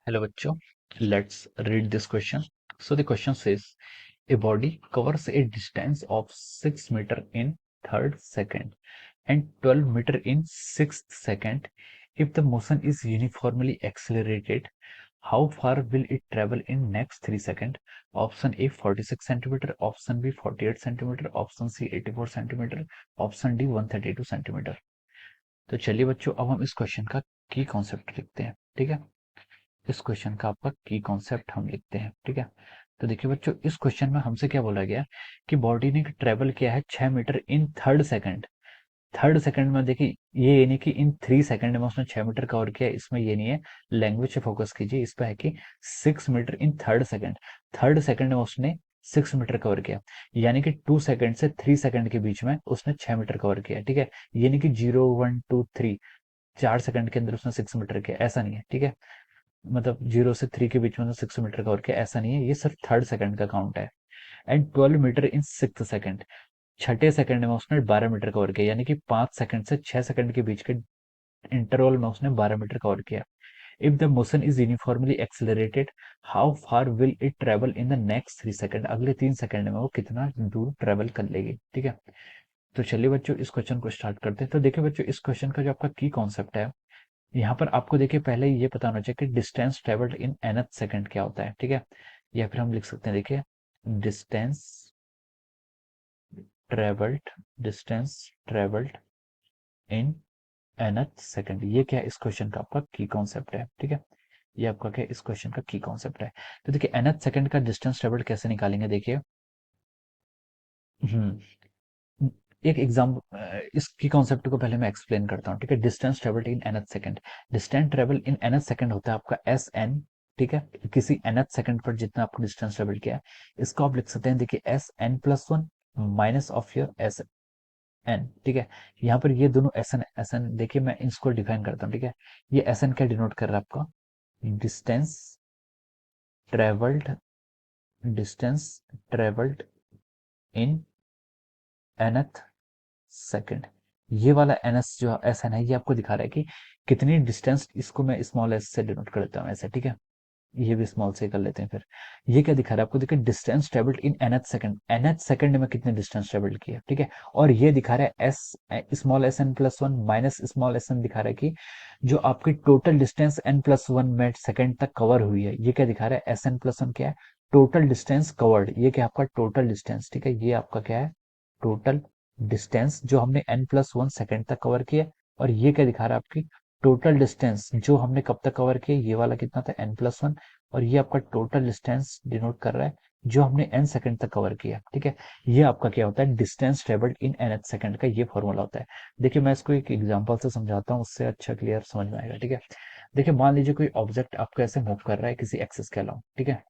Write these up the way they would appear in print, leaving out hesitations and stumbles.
Hello bachcho, let's read this question. So the question says, a body covers a distance of 6 meter in third second and 12 meter in sixth second. If the motion is uniformly accelerated, how far will it travel in next 3 seconds? Option A 46 centimeter, option B 48 centimeter, option C 84 centimeter, option D 132 centimeter. तो चलिए बच्चों, अब हम इस question का की concept लिखते हैं। ठीक है, इस क्वेश्चन का आपका की कॉन्सेप्ट हम लिखते हैं। ठीक है, तो देखिए बच्चों, इस क्वेश्चन में हमसे क्या बोला गया कि बॉडी ने ट्रेवल किया है 6 metre in third second. Third second में देखिए, ये नहीं कि इन 3 सेकंड में उसने 6 मीटर कवर किया, इसमें ये नहीं है। लैंग्वेज पे फोकस कीजिए, इस पे है कि 6 metre in third second. Third second में उसने 6 मीटर कवर किया, यानी कि 2 सेकंड से 3 सेकंड के बीच में उसने 6 मीटर कवर किया। ठीक है, ये नहीं कि 0 1 2 3 4 सेकंड के अंदर उसने 6 मीटर किया, ऐसा नहीं है। ठीक है, मतलब 0 से 3 के बीच में 6 मीटर कवर किया, ऐसा नहीं है। ये सिर्फ थर्ड सेकंड का काउंट है। And 12 meter in six second, छठे सेकंड में उसने 12 मीटर कवर किया, यानी कि 5 सेकंड से 6 सेकंड के बीच के इंटरवल में उसने 12 मीटर कवर किया। If the motion is uniformly accelerated, how far will it travel in the next 3 second? अगले 3 सेकंड में वो कितना दूर ट्रेवल कर लेगी। ठीक है, तो चलिए बच्चों, इस क्वेश्चन को स्टार्ट करते हैं। तो देखिए बच्चों, इस क्वेश्चन का जो आपका की कॉन्सेप्ट है, यहाँ पर आपको देखिए पहले ये पता होना चाहिए कि distance travelled in nth second क्या होता है। ठीक है, या फिर हम लिख सकते हैं, देखिए, distance travelled, distance travelled in nth second, ये क्या है? इस क्वेश्चन का आपका की कॉन्सेप्ट है। ठीक है, ये आपका क्या, इस क्वेश्चन का की कॉन्सेप्ट है। तो देखिए, nth सेकंड का डिस्टेंस ट्रेवल्ड कैसे निकालेंगे, देखिए। हम्म एक एग्जाम, इसकी कॉन्सेप्ट को पहले मैं एक्सप्लेन करता हूँ। ठीक है, distance travelled in nth second, distance travel in nth second होता है आपका एस एन। ठीक है, किसी nth सेकंड पर जितना आपको डिस्टेंस ट्रेवल किया है, इसको आप लिख सकते हैं, देखिए, S N plus one minus of your S N. ठीक है, यहाँ पर ये दोनों एस एन देखिए, मैं इसको डिफाइन करता हूँ। ठीक है, ये एस एन क्या डिनोट कर रहा है आपका? Distance travelled, distance travelled in nth second. ये वाला एनएस जो एस एन है, ये आपको दिखा रहा है कि कितनी डिस्टेंस, इसको मैं स्मॉल एस से डिनोट कर देता हूँ ऐसे। ठीक है, ये भी स्मॉल से कर लेते हैं। फिर ये क्या दिखा रहा है आपको? देखिए, distance travelled in nth second, nth second में कितने डिस्टेंस ट्रेवल्ड किया। ठीक है, और ये दिखा रहा है S small S N plus one minus small S N, दिखा रहा है कि जो आपकी total distance N plus one में सेकंड तक कवर हुई है। ये क्या दिखा रहा है? एस एन प्लस वन क्या है? टोटल डिस्टेंस कवर्ड, ये क्या आपका टोटल डिस्टेंस। ठीक है, ये आपका क्या है? टोटल डिस्टेंस जो हमने n प्लस वन सेकेंड तक कवर किया। और ये क्या दिखा रहा है? आपकी टोटल डिस्टेंस जो हमने कब तक कवर किया, ये वाला कितना था? n plus one. और ये आपका टोटल डिस्टेंस डिनोट कर रहा है जो हमने n सेकंड तक कवर किया। ठीक है, ये आपका क्या होता है? Distance travelled in nth second का ये फॉर्मूला होता है। देखिए, मैं इसको एक एग्जांपल से समझाता हूँ, उससे अच्छा क्लियर समझ में आएगा। ठीक है, देखिए, मान लीजिए कोई ऑब्जेक्ट आपको ऐसे मूव कर रहा है किसी एक्सिस के अलावा। ठीक है,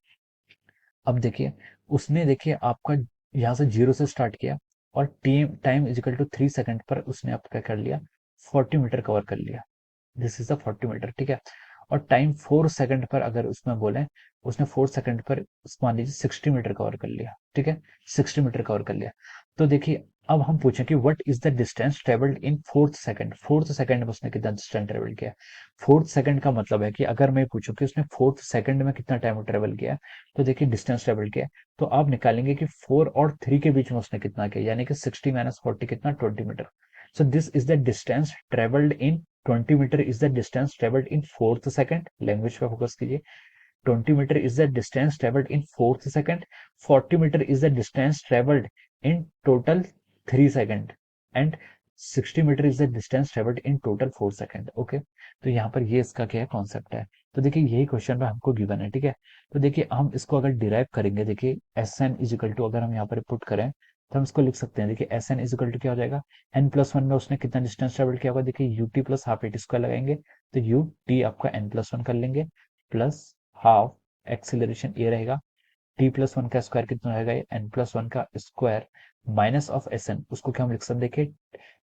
अब देखिए, उसने देखिए आपका यहाँ से जीरो से स्टार्ट किया, और time time equal to 3 second पर उसने आपका क्या कर लिया? 40 मीटर कवर कर लिया। This is the 40 metre. ठीक है, और टाइम 4 सेकंड पर अगर उसमें बोले, उसने 4 सेकंड पर मान लीजिए 60 मीटर कवर कर लिया। ठीक है, 60 मीटर कवर कर लिया। तो देखिए, अब हम पूछें कि what is the distance travelled in fourth second. Fourth second में उसने कितना डिस्टेंस ट्रेवल किया? फोर्थ सेकंड का मतलब है कि अगर मैं पूछूं कि उसने फोर्थ सेकंड में कितना टाइम ट्रेवल किया, तो देखिए, डिस्टेंस ट्रेवल किया, तो आप निकालेंगे कि 4 और 3 के बीच में उसने कितना किया, यानी कि 60 माइनस 40 कितना? 20 metre. So this is the distance traveled in 20 metre is the distance traveled in fourth second। Language पे फोकस कीजिए। 20 metre is the distance traveled in fourth second। 40 metre is the distance traveled in total 3 second। and 60 metre is the distance traveled in total 4 second। Okay, तो यहाँ पर ये इसका क्या है? Concept है। तो देखिए, यही क्वेश्चन में हमको गिवन है। ठीक है, तो देखिए, हम इसको अगर डिराइव करेंगे, देखिए, एस एन इजिकल टू, अगर हम यहाँ पर पुट करें, तो हम इसको लिख सकते हैं। देखिए, एस एन इजिकल टू क्या हो जाएगा? एन प्लस वन में उसने कितना डिस्टेंस ट्रेवल किया होगा? देखिए, U T plus half A T square लगाएंगे, तो यू टी आपका एन प्लस वन कर लेंगे, प्लस हाफ एक्सिलरेशन ये रहेगा, टी प्लस वन का स्क्वायर कितना रहेगा? ये एन प्लस वन का square, minus of S N, उसको क्या हम लिख सकते हैं? देखिए,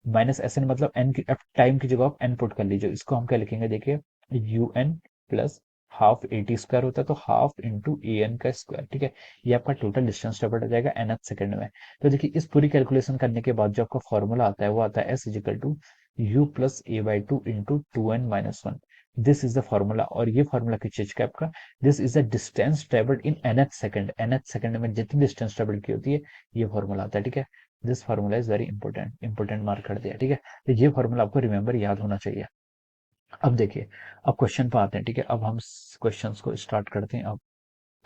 माइनस एस एन मतलब एन की टाइम की जगह आप एन पुट कर लीजिए, इसको हम क्या लिखेंगे? देखिए, U N plus half A T square होता है, तो हाफ इंटू ए एन का स्क्वायर। ठीक है, ये आपका टोटल डिस्टेंस ट्रेवल्ड हो जाएगा nth सेकंड में। तो देखिए, इस पूरी कैलकुलेशन करने के बाद जो आपका फॉर्मूला आता है, वो आता है S equal to U plus A by two into two N minus one. This is the formula, और ये फॉर्मूला किस चीज का है आपका, this is the distance travelled in nth second, nth second में जितनी डिस्टेंस ट्रेवल की होती है ये फॉर्मूला आता है, ठीक है। This formula is very important, important mark कर दिया, ठीक है। तो ये फॉर्मूला आपको रिमेंबर याद होना चाहिए। अब देखिए, अब क्वेश्चन पे आते हैं, ठीक है। अब हम क्वेश्चंस को स्टार्ट करते हैं अब।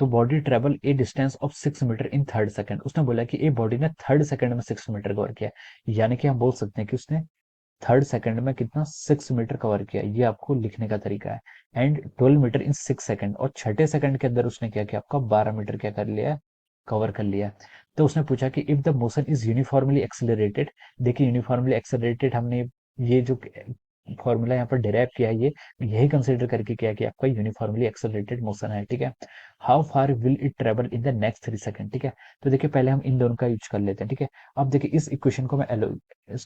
तो body travel a distance of 6 metre in third second, उसने बोला कि ए बॉडी ने थर्ड सेकंड में 6 मीटर कवर किया है, यानी कि हम बोल सकते हैं कि उसने थर्ड सेकंड में कितना 6 मीटर कवर किया, ये आपको लिखने का तरीका है। एंड 12 मीटर इन 6 सेकंड, और छठे सेकंड के अंदर उसने क्या किया, आपका 12 मीटर क्या कर लिया है, कवर कर लिया है। तो उसने पूछा कि if the motion is uniformly accelerated, देखिए यूनिफॉर्मली एक्सेलरेटेड हमने ये जो फॉर्मूला यहाँ पर डिराइव किया है, ये यही कंसिडर करके किया कि आपका यूनिफॉर्मली एक्सेलरेटेड मोशन है, ठीक है। How far will it travel in the next 3 second, ठीक है। तो देखिए पहले हम इन दोनों का यूज कर लेते हैं, ठीक है। अब देखिए इस इक्वेशन को मैं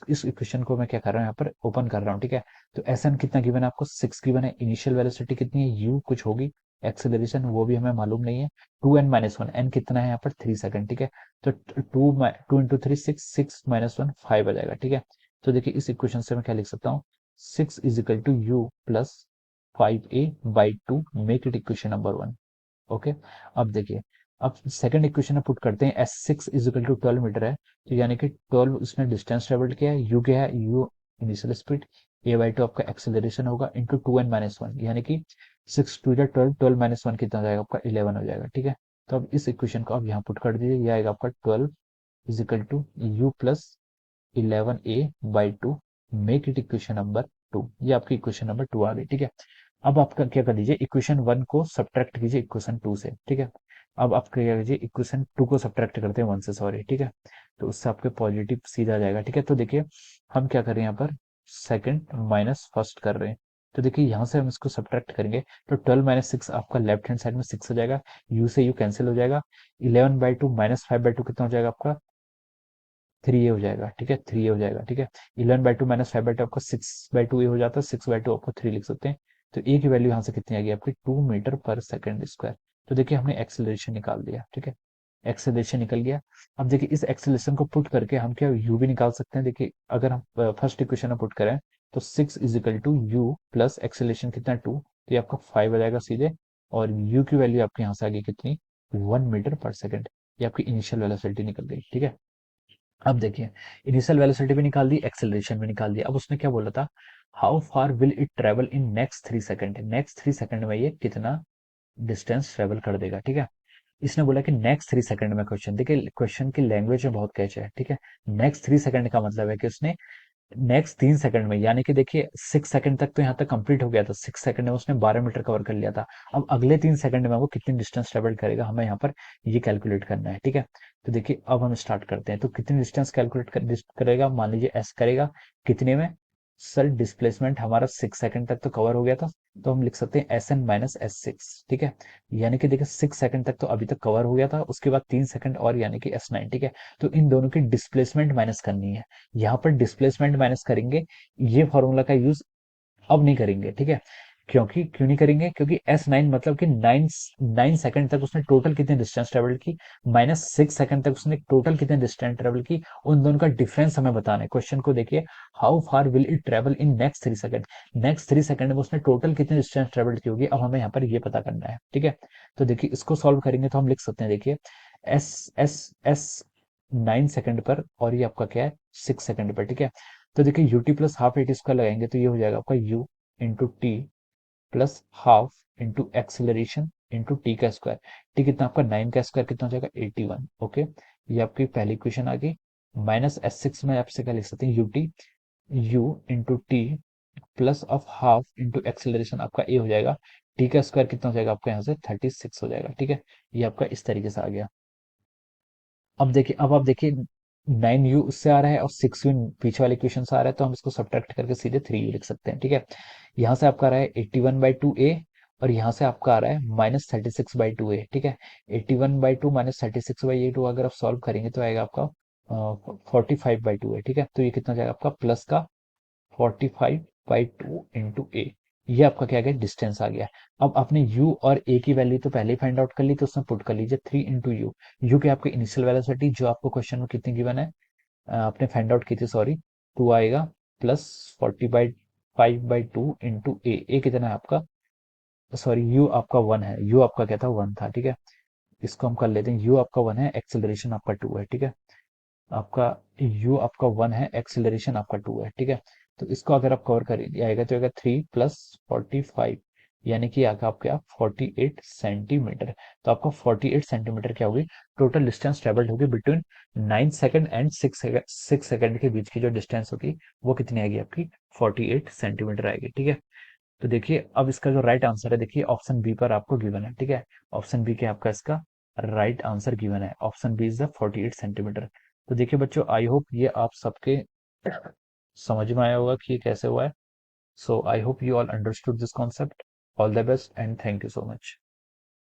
इस इक्वेशन को मैं क्या कर रहा हूँ, यहाँ पर ओपन कर रहा हूँ, ठीक है। तो एस एन कितना गिवन है आपको, 6 गिवन है। इनिशियल वेलोसिटी कितनी है, यू कुछ होगी, एक्सेलरेशन वो भी हमें मालूम नहीं है। 2n-1, एन कितना है यहाँ पर 3 सेकंड, ठीक है। तो two two into three six, 6 - 1 5 आ जाएगा, ठीक है। तो देखिए इस इक्वेशन से मैं क्या लिख सकता हूँ, 6 = u + 5a/2, make it equation number 1। Okay. अब देखिए, अब सेकंड इक्वेशन में पुट करते हैं, S6 = 12 मीटर है, तो यानी कि 12 उसने डिस्टेंस ट्रेवल किया है, यू क्या है, यू इनिशियल स्पीड, a/2 आपका एक्सेलरेशन होगा, इंटू 2n-1, यानी कि 6 × 2 = 12, 12 - 1 कितना हो जाएगा आपका 11 हो जाएगा, ठीक है। तो अब इस इक्वेशन को आप यहाँ पुट कर दीजिए, यह आएगा आपका 12 = u + 11a/2, make it equation number 2। ये आपकी इक्वेशन नंबर 2 आ गई, ठीक है। अब आप क्या कर लीजिए, इक्वेशन 1 को सब्ट्रैक्ट कीजिए इक्वेशन 2 से, ठीक है। अब आप क्या कीजिए, इक्वेशन 2 को सब्ट्रैक्ट करते हैं 1 से, सॉरी, ठीक है। तो उससे आपके पॉजिटिव सीधा आ जाएगा, ठीक है। तो देखिए हम क्या कर रहे हैं यहाँ पर, सेकंड माइनस फर्स्ट कर रहे हैं। तो देखिए यहाँ से हम इसको सब्ट्रैक्ट करेंगे, तो 12 - 6 आपका लेफ्ट हैंड साइड में 6 हो जाएगा, यू से यू कैंसिल हो जाएगा, 11/2 -5/2 कितना हो जाएगा आपका 3a हो जाएगा, ठीक है, 3a हो जाएगा, ठीक है। 11/2 -5/2 आपका 6/2a हो जाता है, 6/2 आपको 3 लिख सकते हैं। तो a की वैल्यू यहाँ से कितनी आ गई आपकी, 2 मीटर पर सेकंड स्क्वायर। तो देखिए हमने एक्सेलरेशन निकाल दिया, ठीक है, एक्सेलरेशन निकल गया। अब देखिए इस एक्सेलरेशन को पुट करके हम क्या u भी निकाल सकते हैं। देखिए अगर हम फर्स्ट इक्वेशन में पुट करें, तो 6 = u + एक्सेलरेशन कितना 2, तो ये आपका 5 आ जाएगा सीधे, और u की वैल्यू आपके यहाँ से आ गई कितनी, 1 मीटर पर सेकंड। ये आपकी इनिशियल वेलोसिटी निकल गई, ठीक है। अब देखिए इनिशियल वेलोसिटी भी निकाल दी, एक्सेलरेशन भी निकाल दिया। अब उसने क्या बोला था, how far will it travel in next 3 second, next 3 second में ये कितना डिस्टेंस ट्रेवल कर देगा, ठीक है। इसने बोला कि नेक्स्ट 3 सेकंड में, क्वेश्चन देखिए, क्वेश्चन की लैंग्वेज में बहुत कैच है, ठीक है। नेक्स्ट 3 सेकंड का मतलब है कि उसने नेक्स्ट 3 सेकंड में, यानी कि देखिए 6 सेकंड तक तो यहाँ तक कंप्लीट हो गया था, 6 सेकंड में उसने 12 मीटर कवर कर लिया था। अब अगले 3 सेकंड में वो कितनी डिस्टेंस ट्रेवल करेगा, हमें यहाँ पर ये कैलकुलेट करना है, ठीक है। तो देखिए अब हम स्टार्ट करते हैं, तो कितनी डिस्टेंस कैलकुलेट करेगा, मान लीजिए एस करेगा कितने में, सर डिस्प्लेसमेंट हमारा 6 सेकंड तक तो कवर हो गया था, तो हम लिख सकते हैं SN - S6, ठीक है। यानी कि देखिए 6 सेकंड तक तो अभी तक कवर हो गया था, उसके बाद 3 सेकंड और, यानी कि S9, ठीक है। तो इन दोनों की डिस्प्लेसमेंट माइनस करनी है, यहाँ पर डिस्प्लेसमेंट माइनस करेंगे, ये फॉर्मूला का यूज अब नहीं करेंगे, ठीक है। क्योंकि क्यों नहीं करेंगे, क्योंकि S9 मतलब कि 9 सेकंड तक उसने टोटल कितने डिस्टेंस ट्रेवल की, -6 सेकंड तक उसने टोटल कितने डिस्टेंस ट्रेवल की, उन दोनों का डिफरेंस हमें बताना है। क्वेश्चन को देखिए, how far will it travel in next 3 second, next 3 second में उसने टोटल कितने डिस्टेंस ट्रेवल की होगी, अब हमें यहाँ पर ये पता करना है, ठीक है। तो देखिए इसको सॉल्व करेंगे तो हम लिख सकते हैं, देखिए एस एस एस 9 सेकंड पर, और ये आपका क्या है 6 सेकंड पर, ठीक है। तो देखिए UT plus half A T square लगाएंगे, तो ये हो जाएगा आपका you into T plus half into acceleration into T का स्क्वायर। टी कितना आपका 9 का स्क्वायर कितना हो जाएगा 81, ओके। ये आपकी पहली इक्वेशन आ गई। -S6 में आपसे क्या लिख सकते हैं, UT you into T plus of half into acceleration आपका ए हो जाएगा, टी का स्क्वायर कितना हो जाएगा आपका यहाँ से 36 हो जाएगा, ठीक है। ये आपका इस तरीके से आ गया। अब देखिए, अब आप देखिए 9u उससे आ रहा है और 6u पीछे वाले इक्वेशन से आ रहा है, तो हम इसको सब्ट्रैक्ट करके सीधे 3u लिख सकते हैं, ठीक है। यहाँ से आपका आ रहा है 81/2a, और यहाँ से आपका आ रहा है -36/2a, ठीक है। 81/2 -36/2 अगर आप सॉल्व करेंगे तो आएगा आपका 45/2a, ठीक है। तो ये कितना जाएगा आपका प्लस का 45/2 इंटू ए, ये आपका क्या गया डिस्टेंस आ गया। अब आपने u और a की वैल्यू तो पहले ही फाइंड आउट कर ली, तो उसमें पुट कर लीजिए 3 इंटू यू, यू के आपके इनिशियल वेलोसिटी जो आपको क्वेश्चन में कितनी गिवन है, आपने फाइंड आउट की थी, सॉरी, 2 आएगा प्लस 40/2 5/2 इंटू ए कितना है आपका, सॉरी यू आपका 1 है, यू आपका क्या था 1 था, ठीक है। इसको हम कर लेते हैं, यू आपका 1 है, एक्सेलरेशन आपका 2 है, ठीक है। आपका यू आपका 1 है, एक्सेलरेशन आपका 2 है, ठीक है। तो इसको अगर आप कवर करेंगे आएगा तो आएगा 3 + 45, यानी कि आएगा आपका 48 सेंटीमीटर। तो आपका 48 सेंटीमीटर क्या होगी, टोटल डिस्टेंस ट्रेवल्ड होगी बिटवीन 9 सेकेंड एंड 6 सेकेंड के बीच की जो डिस्टेंस होगी वो कितनी आएगी आपकी, 48 सेंटीमीटर आएगी, ठीक है। तो देखिए अब इसका जो राइट आंसर है, देखिए ऑप्शन बी पर आपको गिवन है, ठीक है। ऑप्शन बी के आपका इसका राइट आंसर गिवन है, option B is the 48 centimetre. तो देखिए बच्चों, आई होप ये आप सबके समझ में आया होगा कि ये कैसे हुआ है। So I hope you all understood this concept. All the best and thank you so much.